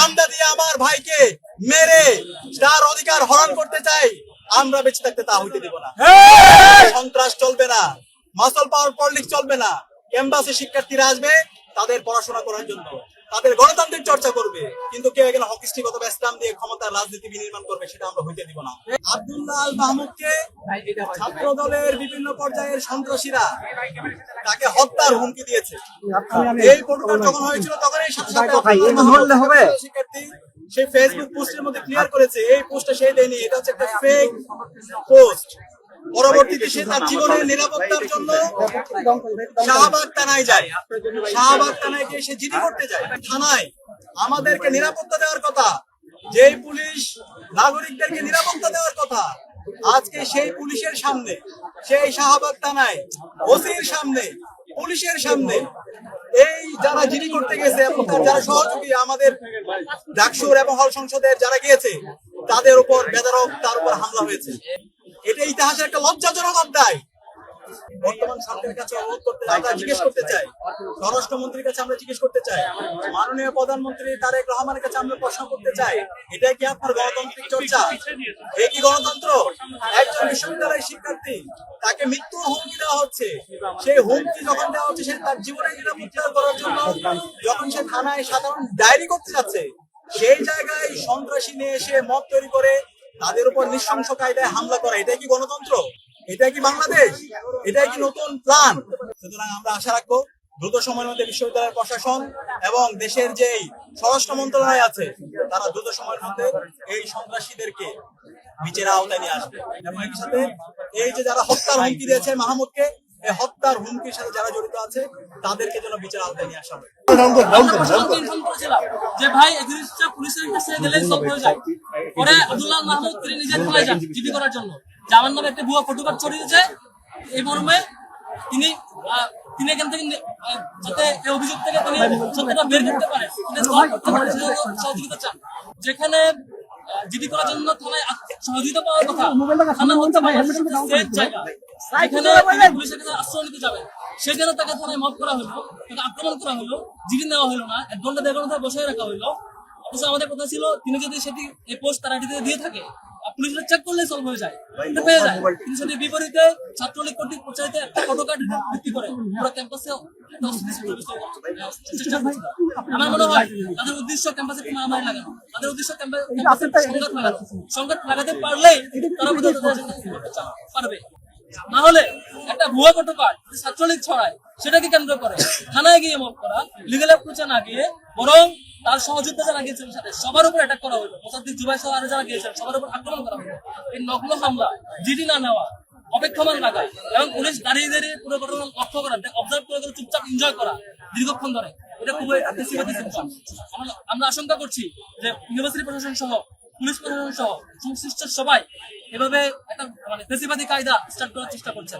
ডান্ডা দিয়ে আমার ভাইকে মেরে তার অধিকার হরণ করতে চাই, আমরা বেঁচে থাকতে তা হইতে দিব না। সন্ত্রাস চলবে না, মাসল পাওয়ার পলিটিক্স চলবে না। ক্যাম্পাসে শিক্ষার্থীরা আসবে তাদের পড়াশোনা করার জন্য, তাদের গণতান্ত্রিক চর্চা করবে, কিন্তু কেউ এখানে হকিস্টিক অথবা ইসলাম দিয়ে ক্ষমতার রাজনীতি বিনির্মাণ করবে, সেটা আমরা হইতে দিব না। আব্দুল্লাহ আল মাহমুদকে ছাত্র দলের বিভিন্ন পর্যায়ের সন্ত্রাসীরা তাকে হত্যার হুমকি দিয়েছে। এই পটুকার যখন হয়েছিল তখন এই সাথে সাথে শিক্ষার্থী সেই ফেসবুক পোস্টের মধ্যে ক্লিয়ার করেছে এই পোস্টটা সে দেয়নি, এটা হচ্ছে একটা ফেক পোস্ট। পরবর্তীতে সে তার জীবনের নিরাপত্তার জন্য শাহবাগ থানায় যায়। শাহবাগ থানায় গিয়ে সে জিডি করতে যায়। থানায় আমাদেরকে নিরাপত্তা দেওয়ার কথা, যেই পুলিশ নাগরিকদেরকে নিরাপত্তা দেওয়ার কথা, আজকে সেই পুলিশের সামনে, সেই শাহবাগ থানায় ওসির সামনে, পুলিশের সামনে এই যারা জিডি করতে গেছে এবং তার যারা সহযোগী আমাদের ডাকসুর এবং হল সংসদের যারা গিয়েছে তাদের উপর বেদরক তার উপর হামলা হয়েছে। এটা ইতিহাসের একটা লজ্জাজনক অধ্যায়। বর্তমান সরকারের কাছে অনুরোধ করতে আমরা জিজ্ঞেস করতে চাই, স্বরাষ্ট্রমন্ত্রীর কাছে আমরা জিজ্ঞেস করতে চাই, মাননীয় প্রধানমন্ত্রী তারেক রহমানের কাছে আমরা প্রশ্ন করতে চাই, এটা কি আপনার গণতান্ত্রিক চর্চা? এই কি গণতন্ত্র? একজন বিশ্ববিদ্যালয়ের শিক্ষার্থী তাকে মৃত্যুর হুমকি দেওয়া হচ্ছে। সেই হুমকি যখন দেওয়া হচ্ছে সে তার জীবনের নিরাপত্তা করার জন্য যখন সে থানায় সাধারণ ডায়েরি করতে যাচ্ছে, সেই জায়গায় সন্ত্রাসী নিয়ে এসে মত তৈরি করে তাদের উপর নৃশংস কায়দায় হামলা করা, এটাই কি গণতন্ত্র? এটাই কি বাংলাদেশ? এটাই কি নতুন প্ল্যান? সুতরাং আমরা আশা রাখবো দ্রুত সময়ের মধ্যে বিশ্ববিদ্যালয়ের প্রশাসন এবং দেশের যেই স্বরাষ্ট্র মন্ত্রণালয় আছে তারা দ্রুত সময়ের মধ্যে এই সন্ত্রাসীদেরকে বিচারের আওতায় নিয়ে আসবে। এবং এর সাথে এই যে যারা হত্যার হুমকি দিয়েছে মাহমুদকে, এই হত্যার হুমকির সাথে যারা জড়িত আছে তাদেরকে যেন বিচারের আওতায় নিয়ে আসা হবে। যে ভাই এই জিনিসটা পুলিশের কাছে গেলে সব হয়ে যায়। পরে আব্দুল্লাহ মাহমুদ তিনি নিজের থানায় যান জিডি করার জন্য, যে আমার নামে একটা ভুয়া ফটোকার্ড ছড়িয়েছে। এই মর্মে তিনি এখান থেকে যাতে এই অভিযোগ থেকে তিনি সত্যটা বের করতে পারে, সহযোগিতা চান। যেখানে জিডি করার জন্য থানায় সহযোগিতা পাওয়ার কথা, থানা হচ্ছে সেফ জায়গা, যেখানে পুলিশের কাছে আশ্রয় নিতে যাবে, সেখানে তাকে থানায় মত করা হলো, তাকে আক্রমণ করা হলো, জিডি নেওয়া হলো না, 1 ঘন্টা 1.5 ঘন্টা বসে রাখা হলো। অথচ আমাদের কথা ছিল তিনি যদি সেটি এই পোস্ট তার আইডিতে দিয়ে থাকে, পুলিশরা চেক করলে সলভ হয়ে যায়, এটা পেয়ে যায়। কিন্তু সেটি বিপরীতে ছাত্রলীগ কর্তৃক প্রচারিত একটা ফটোকার্ড ভিত্তি করে পুরো ক্যাম্পাসে আমার মনে হয় তাদের উদ্দেশ্য ক্যাম্পাসে একটু মারামারি লাগানো, তাদের উদ্দেশ্য ক্যাম্পাসে সংঘাত লাগানো। সংঘাত লাগাতে পারলেই তারা পারবে। না হলে একটা ভুয়া ফটোকার্ড ছাত্রলীগ ছড়ায়, সেটাকে কেন্দ্র করে থানায় গিয়ে মত করা, লিগ্যাল অ্যাপ্রোচে না গিয়ে বরং তার সহযোগিতা যারা গিয়েছিলেন সাথে সবার উপর অ্যাটাক করা হলো, মোসাদ্দিক জুবাই সহ আরো যারা গিয়েছেন সবার উপর আক্রমণ করা হলো। এই নগ্ন হামলা, জিডি না নেওয়া, অপেক্ষমান রাখা এবং পুলিশ দাঁড়িয়ে দাঁড়িয়ে পুরো ঘটনা লক্ষ্য করা, অবজার্ভ করে চুপচাপ এনজয় করা দীর্ঘক্ষণ ধরে, এটা খুবই আমরা আশঙ্কা করছি যে ইউনিভার্সিটি প্রশাসন সহ পুলিশ প্রশাসন সহ সংশ্লিষ্ট সবাই এভাবে একটা ফেসিবাদী কায়দা স্টার্ট করার চেষ্টা করছেন।